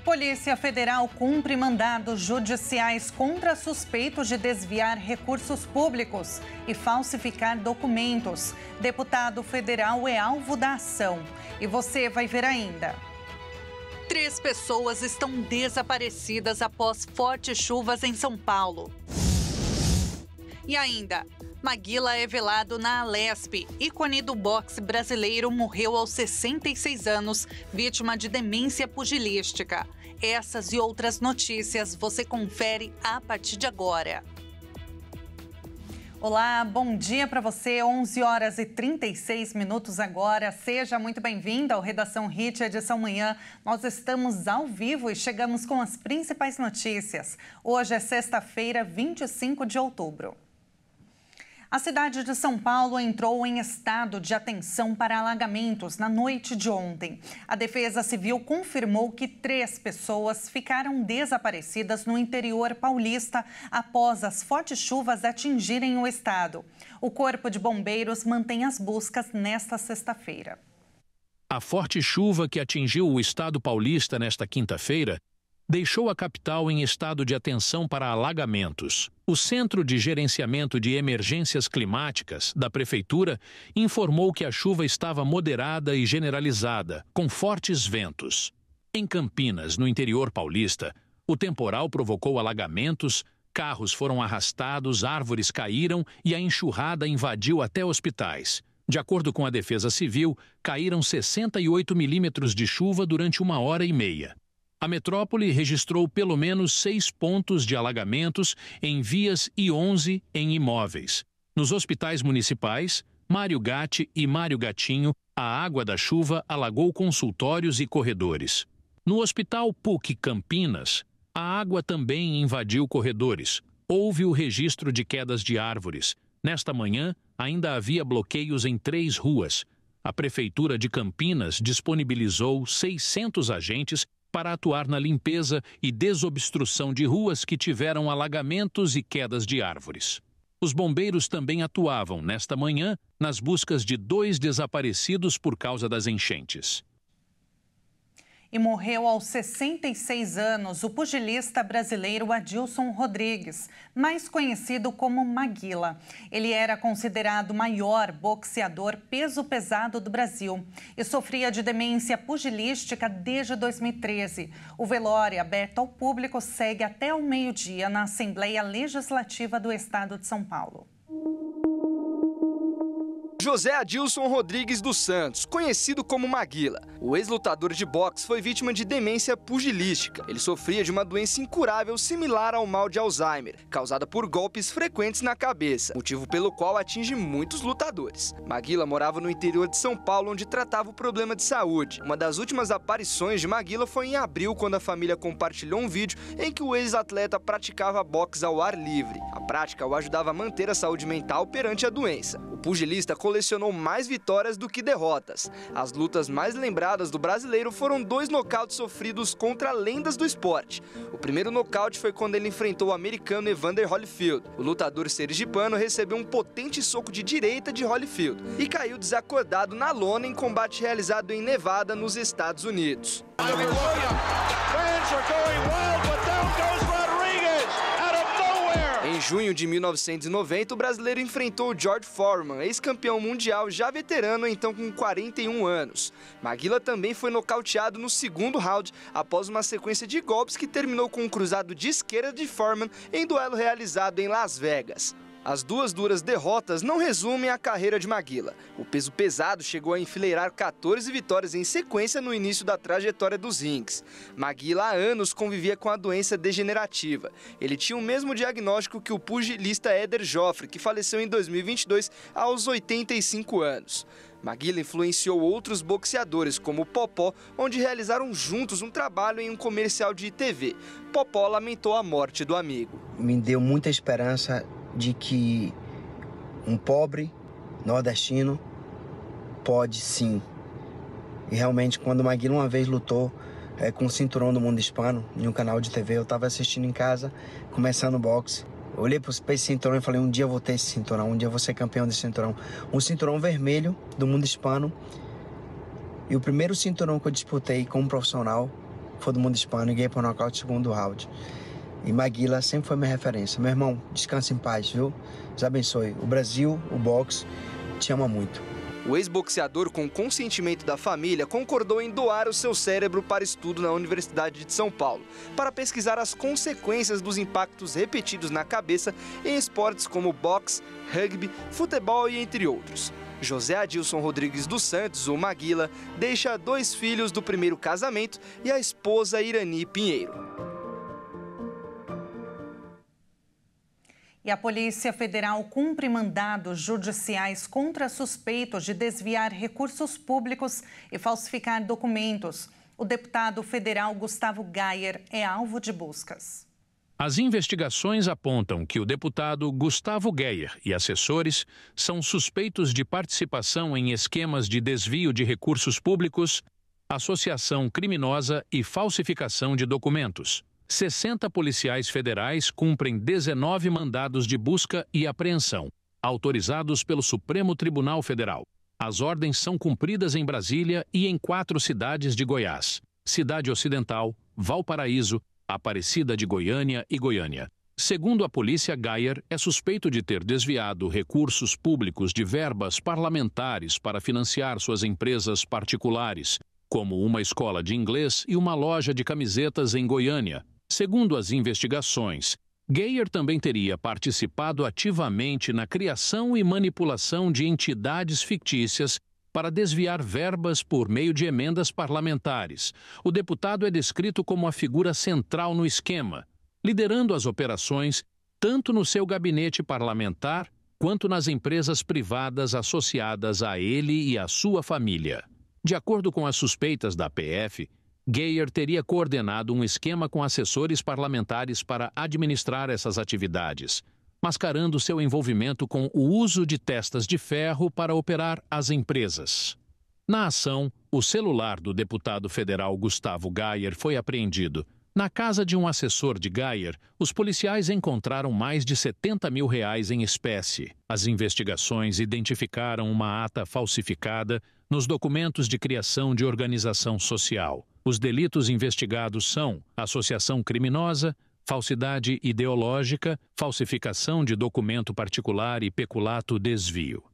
Polícia Federal cumpre mandados judiciais contra suspeitos de desviar recursos públicos e falsificar documentos. Deputado federal é alvo da ação. E você vai ver ainda. 3 pessoas estão desaparecidas após fortes chuvas em São Paulo. E ainda, Maguila é velado na Alesp. Ícone do boxe brasileiro morreu aos 66 anos, vítima de demência pugilística. Essas e outras notícias você confere a partir de agora. Olá, bom dia para você, 11 horas e 36 minutos agora. Seja muito bem-vindo ao Redação Hit, edição manhã. Nós estamos ao vivo e chegamos com as principais notícias. Hoje é sexta-feira, 25 de outubro. A cidade de São Paulo entrou em estado de atenção para alagamentos na noite de ontem. A Defesa Civil confirmou que 3 pessoas ficaram desaparecidas no interior paulista após as fortes chuvas atingirem o estado. O Corpo de Bombeiros mantém as buscas nesta sexta-feira. A forte chuva que atingiu o estado paulista nesta quinta-feira deixou a capital em estado de atenção para alagamentos. O Centro de Gerenciamento de Emergências Climáticas da Prefeitura informou que a chuva estava moderada e generalizada, com fortes ventos. Em Campinas, no interior paulista, o temporal provocou alagamentos, carros foram arrastados, árvores caíram e a enxurrada invadiu até hospitais. De acordo com a Defesa Civil, caíram 68 milímetros de chuva durante 1h30. A metrópole registrou pelo menos 6 pontos de alagamentos em vias e 11 em imóveis. Nos hospitais municipais, Mário Gatti e Mário Gatinho, a água da chuva alagou consultórios e corredores. No Hospital PUC Campinas, a água também invadiu corredores. Houve o registro de quedas de árvores. Nesta manhã, ainda havia bloqueios em 3 ruas. A Prefeitura de Campinas disponibilizou 600 agentes para atuar na limpeza e desobstrução de ruas que tiveram alagamentos e quedas de árvores. Os bombeiros também atuavam, nesta manhã, nas buscas de 2 desaparecidos por causa das enchentes. E morreu aos 66 anos o pugilista brasileiro Adilson Rodrigues, mais conhecido como Maguila. Ele era considerado o maior boxeador peso pesado do Brasil e sofria de demência pugilística desde 2013. O velório aberto ao público segue até o meio-dia na Assembleia Legislativa do Estado de São Paulo. José Adilson Rodrigues dos Santos, conhecido como Maguila. O ex-lutador de boxe foi vítima de demência pugilística. Ele sofria de uma doença incurável similar ao mal de Alzheimer, causada por golpes frequentes na cabeça, motivo pelo qual atinge muitos lutadores. Maguila morava no interior de São Paulo, onde tratava o problema de saúde. Uma das últimas aparições de Maguila foi em abril, quando a família compartilhou um vídeo em que o ex-atleta praticava boxe ao ar livre. A prática o ajudava a manter a saúde mental perante a doença. O pugilista colecionou mais vitórias do que derrotas. As lutas mais lembradas do brasileiro foram 2 nocautes sofridos contra lendas do esporte. O primeiro nocaute foi quando ele enfrentou o americano Evander Holyfield. O lutador sergipano recebeu um potente soco de direita de Holyfield e caiu desacordado na lona em combate realizado em Nevada, nos Estados Unidos. Em junho de 1990, o brasileiro enfrentou George Foreman, ex-campeão mundial já veterano, então com 41 anos. Maguila também foi nocauteado no segundo round, após uma sequência de golpes que terminou com um cruzado de esquerda de Foreman em duelo realizado em Las Vegas. As 2 duras derrotas não resumem a carreira de Maguila. O peso pesado chegou a enfileirar 14 vitórias em sequência no início da trajetória dos rings. Maguila há anos convivia com a doença degenerativa. Ele tinha o mesmo diagnóstico que o pugilista Éder Joffre, que faleceu em 2022 aos 85 anos. Maguila influenciou outros boxeadores, como o Popó, onde realizaram juntos um trabalho em um comercial de TV. Popó lamentou a morte do amigo. Me deu muita esperança de que um pobre nordestino pode sim. E realmente, quando o Maguila uma vez lutou com o cinturão do mundo hispano, em um canal de TV, eu estava assistindo em casa, começando boxe. Eu olhei para esse cinturão e falei, um dia eu vou ter esse cinturão, um dia eu vou ser campeão desse cinturão. Um cinturão vermelho do mundo hispano. E o primeiro cinturão que eu disputei como profissional foi do mundo hispano e ganhei por nocaute no segundo round. E Maguila sempre foi minha referência. Meu irmão, descansa em paz, viu? Deus abençoe. O Brasil, o boxe, te ama muito. O ex-boxeador, com consentimento da família, concordou em doar o seu cérebro para estudo na Universidade de São Paulo, para pesquisar as consequências dos impactos repetidos na cabeça em esportes como boxe, rugby, futebol e entre outros. José Adilson Rodrigues dos Santos, o Maguila, deixa 2 filhos do primeiro casamento e a esposa Irani Pinheiro. E a Polícia Federal cumpre mandados judiciais contra suspeitos de desviar recursos públicos e falsificar documentos. O deputado federal Gustavo Gayer é alvo de buscas. As investigações apontam que o deputado Gustavo Gayer e assessores são suspeitos de participação em esquemas de desvio de recursos públicos, associação criminosa e falsificação de documentos. 60 policiais federais cumprem 19 mandados de busca e apreensão, autorizados pelo Supremo Tribunal Federal. As ordens são cumpridas em Brasília e em 4 cidades de Goiás: Cidade Ocidental, Valparaíso, Aparecida de Goiânia e Goiânia. Segundo a polícia, Gayer é suspeito de ter desviado recursos públicos de verbas parlamentares para financiar suas empresas particulares, como uma escola de inglês e uma loja de camisetas em Goiânia. Segundo as investigações, Gayer também teria participado ativamente na criação e manipulação de entidades fictícias para desviar verbas por meio de emendas parlamentares. O deputado é descrito como a figura central no esquema, liderando as operações tanto no seu gabinete parlamentar quanto nas empresas privadas associadas a ele e à sua família. De acordo com as suspeitas da PF, Gayer teria coordenado um esquema com assessores parlamentares para administrar essas atividades, mascarando seu envolvimento com o uso de testas de ferro para operar as empresas. Na ação, o celular do deputado federal Gustavo Gayer foi apreendido. Na casa de um assessor de Gayer, os policiais encontraram mais de R$70 mil em espécie. As investigações identificaram uma ata falsificada nos documentos de criação de organização social. Os delitos investigados são associação criminosa, falsidade ideológica, falsificação de documento particular e peculato desvio.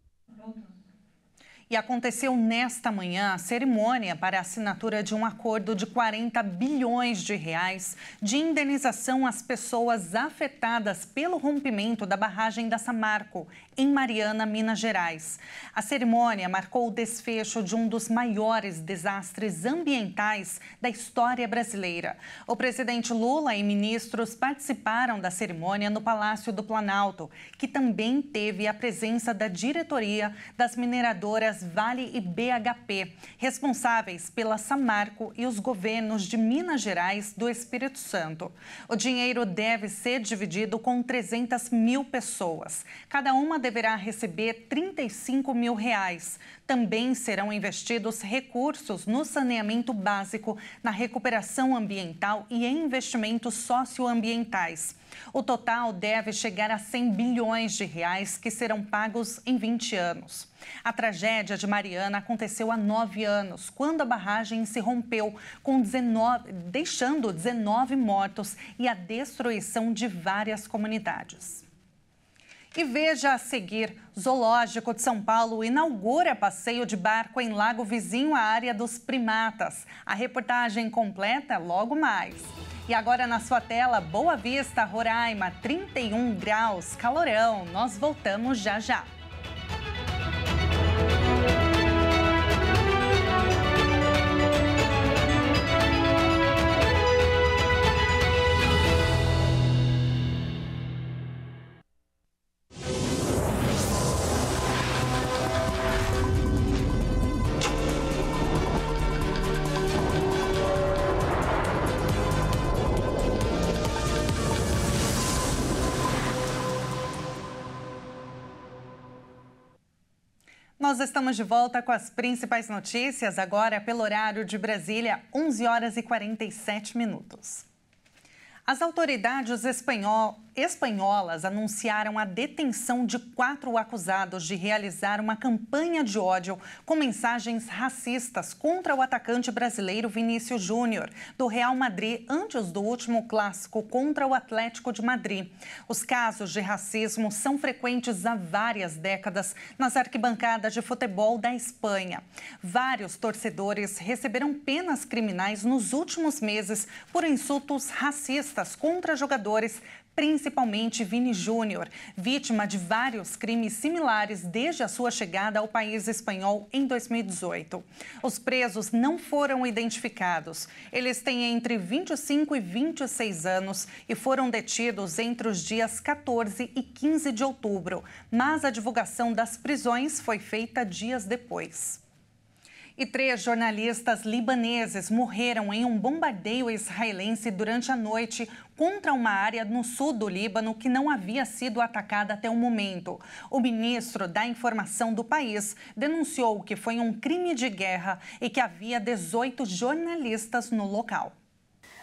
E aconteceu nesta manhã a cerimônia para a assinatura de um acordo de 40 bilhões de reais de indenização às pessoas afetadas pelo rompimento da barragem da Samarco, em Mariana, Minas Gerais. A cerimônia marcou o desfecho de um dos maiores desastres ambientais da história brasileira. O presidente Lula e ministros participaram da cerimônia no Palácio do Planalto, que também teve a presença da diretoria das mineradoras Vale e BHP, responsáveis pela Samarco e os governos de Minas Gerais do Espírito Santo. O dinheiro deve ser dividido com 300 mil pessoas. Cada uma deverá receber R$35 mil. Também serão investidos recursos no saneamento básico, na recuperação ambiental e em investimentos socioambientais. O total deve chegar a 100 bilhões de reais que serão pagos em 20 anos. A tragédia de Mariana aconteceu há 9 anos, quando a barragem se rompeu, deixando 19 mortos e a destruição de várias comunidades. E veja a seguir, Zoológico de São Paulo inaugura passeio de barco em lago vizinho à área dos primatas. A reportagem completa logo mais. E agora na sua tela, Boa Vista, Roraima, 31 graus, calorão. Nós voltamos já já. Nós estamos de volta com as principais notícias, agora pelo horário de Brasília, 11 horas e 47 minutos. As autoridades espanholas espanholas anunciaram a detenção de 4 acusados de realizar uma campanha de ódio com mensagens racistas contra o atacante brasileiro Vinícius Júnior, do Real Madrid, antes do último clássico contra o Atlético de Madrid. Os casos de racismo são frequentes há várias décadas nas arquibancadas de futebol da Espanha. Vários torcedores receberam penas criminais nos últimos meses por insultos racistas contra jogadores, principalmente Vini Júnior, vítima de vários crimes similares desde a sua chegada ao país espanhol em 2018. Os presos não foram identificados. Eles têm entre 25 e 26 anos e foram detidos entre os dias 14 e 15 de outubro, mas a divulgação das prisões foi feita dias depois. E 3 jornalistas libaneses morreram em um bombardeio israelense durante a noite contra uma área no sul do Líbano que não havia sido atacada até o momento. O ministro da Informação do país denunciou que foi um crime de guerra e que havia 18 jornalistas no local.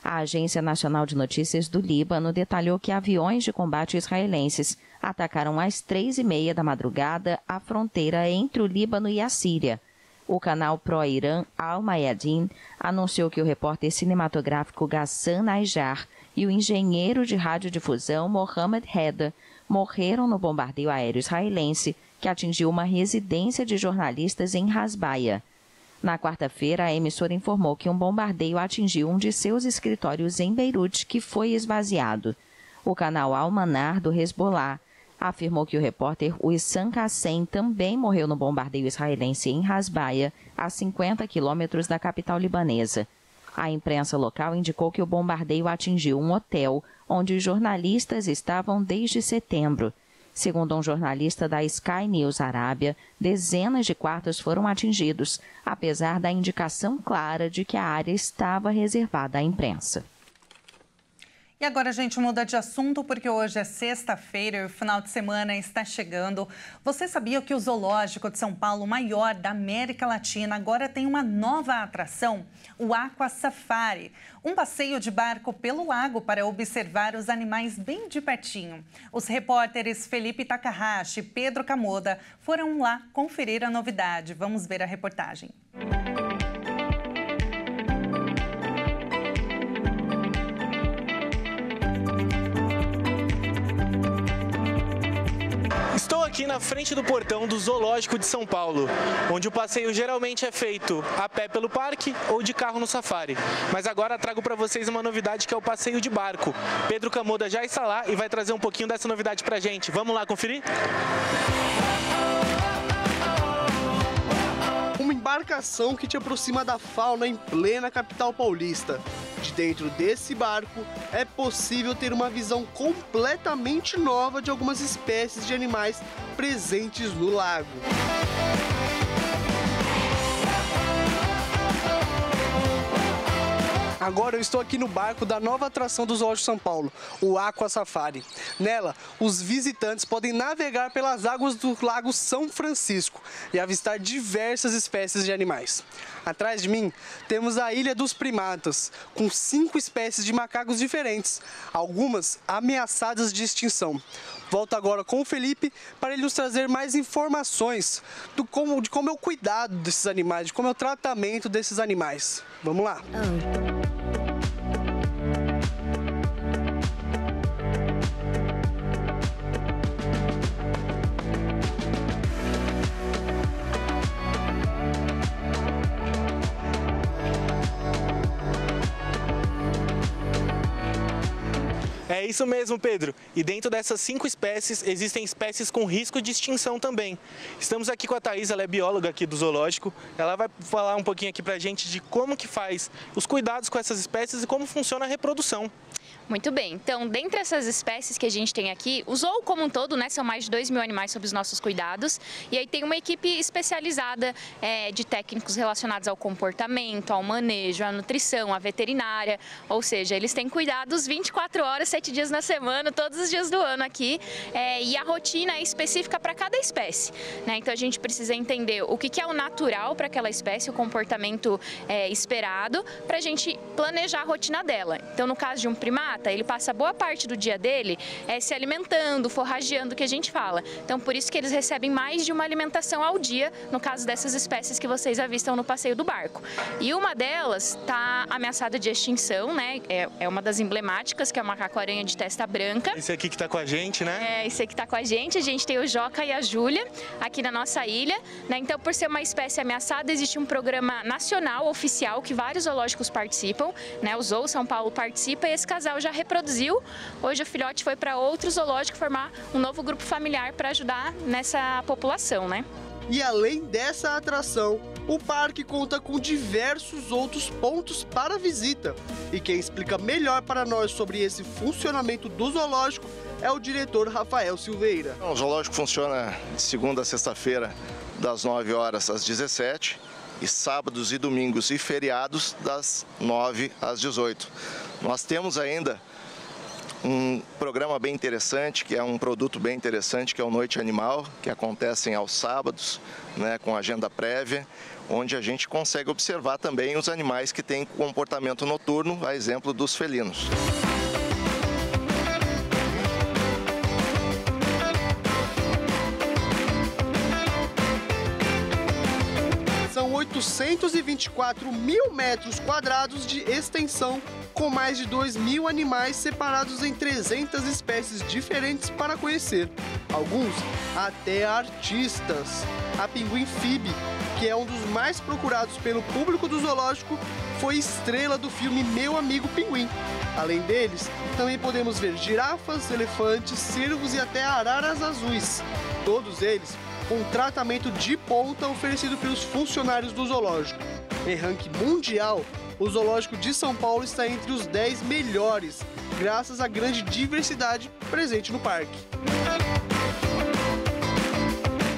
A Agência Nacional de Notícias do Líbano detalhou que aviões de combate israelenses atacaram às 3h30 da madrugada a fronteira entre o Líbano e a Síria. O canal pró-Irã Al Mayadeen anunciou que o repórter cinematográfico Ghassan Najjar e o engenheiro de radiodifusão Mohamed Heda morreram no bombardeio aéreo israelense que atingiu uma residência de jornalistas em Hasbaya. Na quarta-feira, a emissora informou que um bombardeio atingiu um de seus escritórios em Beirute, que foi esvaziado. O canal Al-Manar do Hezbollah afirmou que o repórter Wissam Qassem também morreu no bombardeio israelense em Hasbaya, a 50 quilômetros da capital libanesa. A imprensa local indicou que o bombardeio atingiu um hotel onde os jornalistas estavam desde setembro. Segundo um jornalista da Sky News Arábia, dezenas de quartos foram atingidos, apesar da indicação clara de que a área estava reservada à imprensa. E agora a gente muda de assunto porque hoje é sexta-feira e o final de semana está chegando. Você sabia que o Zoológico de São Paulo, maior da América Latina, agora tem uma nova atração? O Aqua Safari, um passeio de barco pelo lago para observar os animais bem de pertinho. Os repórteres Felipe Takahashi e Pedro Camoda foram lá conferir a novidade. Vamos ver a reportagem. Estou aqui na frente do portão do Zoológico de São Paulo, onde o passeio geralmente é feito a pé pelo parque ou de carro no safari. Mas agora trago para vocês uma novidade que é o passeio de barco. Pedro Camoda já está lá e vai trazer um pouquinho dessa novidade para a gente. Vamos lá conferir? Uma embarcação que te aproxima da fauna em plena capital paulista. De dentro desse barco, é possível ter uma visão completamente nova de algumas espécies de animais presentes no lago. Agora eu estou aqui no barco da nova atração do Zoológico de São Paulo, o Aqua Safari. Nela, os visitantes podem navegar pelas águas do Lago São Francisco e avistar diversas espécies de animais. Atrás de mim, temos a Ilha dos Primatas, com 5 espécies de macacos diferentes, algumas ameaçadas de extinção. Volto agora com o Felipe para ele nos trazer mais informações de como é o cuidado desses animais, de como é o tratamento desses animais. Vamos lá! É isso mesmo, Pedro. E dentro dessas 5 espécies, existem espécies com risco de extinção também. Estamos aqui com a Thaís, ela é bióloga aqui do zoológico. Ela vai falar um pouquinho aqui pra gente de como que faz os cuidados com essas espécies e como funciona a reprodução. Muito bem, então, dentre essas espécies que a gente tem aqui, o zoo como um todo, né, são mais de 2.000 animais sob os nossos cuidados, e aí tem uma equipe especializada de técnicos relacionados ao comportamento, ao manejo, à nutrição, à veterinária, ou seja, eles têm cuidados 24 horas, 7 dias na semana, todos os dias do ano aqui, e a rotina é específica para cada espécie, né? Então a gente precisa entender o que é o natural para aquela espécie, o comportamento esperado, para a gente planejar a rotina dela. Então, no caso de um primata, primata, ele passa boa parte do dia dele se alimentando, forrageando, que a gente fala. Então, por isso que eles recebem mais de uma alimentação ao dia, no caso dessas espécies que vocês avistam no passeio do barco. E uma delas está ameaçada de extinção, né? É uma das emblemáticas, que é o macaco-aranha de testa branca. Esse aqui que está com a gente, né? Esse aqui está com a gente tem o Joca e a Júlia aqui na nossa ilha, né? Então, por ser uma espécie ameaçada, existe um programa nacional, oficial, que vários zoológicos participam, né? O Zoo São Paulo participa e esse casal já reproduziu. Hoje o filhote foi para outro zoológico formar um novo grupo familiar para ajudar nessa população, né? E além dessa atração, o parque conta com diversos outros pontos para visita. E quem explica melhor para nós sobre esse funcionamento do zoológico é o diretor Rafael Silveira. O zoológico funciona de segunda a sexta-feira, das 9 horas às 17, e sábados e domingos e feriados, das 9 às 18. Nós temos ainda um programa bem interessante, que é um produto bem interessante, que é o Noite Animal, que acontecem aos sábados, né, com agenda prévia, onde a gente consegue observar também os animais que têm comportamento noturno, a exemplo dos felinos. São 824 mil metros quadrados de extensão, com mais de 2.000 animais separados em 300 espécies diferentes para conhecer. Alguns até artistas. A Pinguim Phoebe, que é um dos mais procurados pelo público do zoológico, foi estrela do filme Meu Amigo Pinguim. Além deles, também podemos ver girafas, elefantes, cervos e até araras azuis. Todos eles com tratamento de ponta oferecido pelos funcionários do zoológico. Em ranking mundial, o Zoológico de São Paulo está entre os 10 melhores, graças à grande diversidade presente no parque.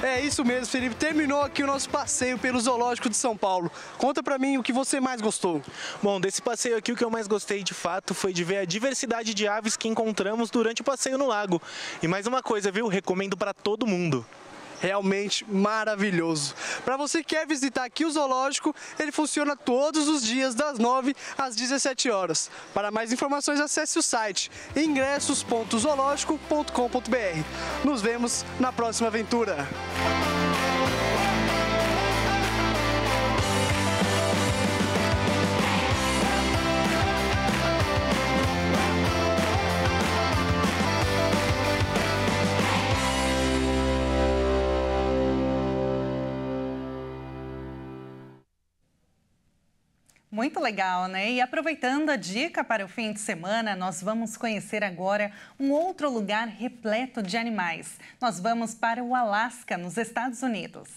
É isso mesmo, Felipe. Terminou aqui o nosso passeio pelo Zoológico de São Paulo. Conta pra mim o que você mais gostou. Bom, desse passeio aqui o que eu mais gostei de fato foi de ver a diversidade de aves que encontramos durante o passeio no lago. E mais uma coisa, viu? Recomendo para todo mundo. Realmente maravilhoso. Para você que quer visitar aqui o zoológico, ele funciona todos os dias das 9 às 17 horas. Para mais informações, acesse o site ingressos.zoológico.com.br. Nos vemos na próxima aventura. Muito legal, né? E aproveitando a dica para o fim de semana, nós vamos conhecer agora um outro lugar repleto de animais. Nós vamos para o Alasca, nos Estados Unidos.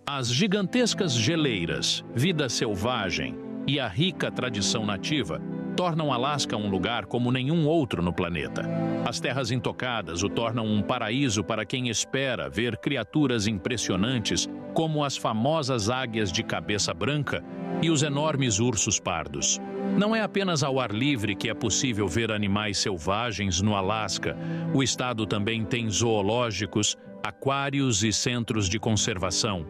As gigantescas geleiras, vida selvagem e a rica tradição nativa tornam Alasca um lugar como nenhum outro no planeta. As terras intocadas o tornam um paraíso para quem espera ver criaturas impressionantes como as famosas águias de cabeça branca e os enormes ursos pardos. Não é apenas ao ar livre que é possível ver animais selvagens no Alasca. O estado também tem zoológicos, aquários e centros de conservação.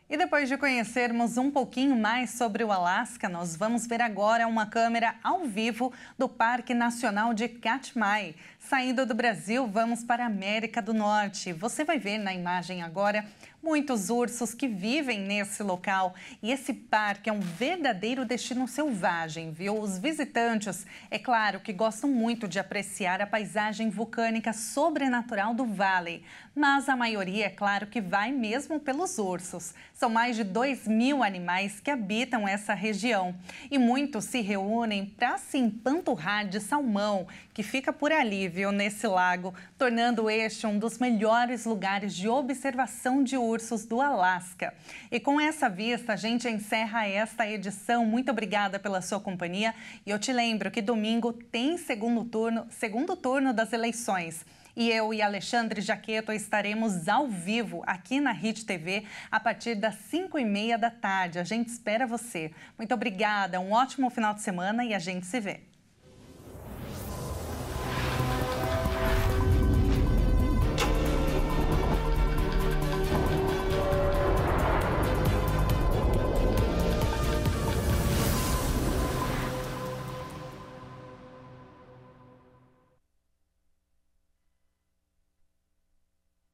E depois de conhecermos um pouquinho mais sobre o Alasca, nós vamos ver agora uma câmera ao vivo do Parque Nacional de Katmai. Saindo do Brasil, vamos para a América do Norte. Você vai ver na imagem agora muitos ursos que vivem nesse local. E esse parque é um verdadeiro destino selvagem, viu? Os visitantes, é claro, que gostam muito de apreciar a paisagem vulcânica sobrenatural do vale. Mas a maioria, é claro, que vai mesmo pelos ursos. São mais de 2.000 animais que habitam essa região. E muitos se reúnem para se empanturrar de salmão, que fica por ali, viu, nesse lago, tornando este um dos melhores lugares de observação de ursos do Alasca. E com essa vista, a gente encerra esta edição. Muito obrigada pela sua companhia. E eu te lembro que domingo tem segundo turno das eleições. E eu e Alexandre Jaqueto estaremos ao vivo aqui na Hit TV a partir das 5h30 da tarde. A gente espera você. Muito obrigada, um ótimo final de semana e a gente se vê.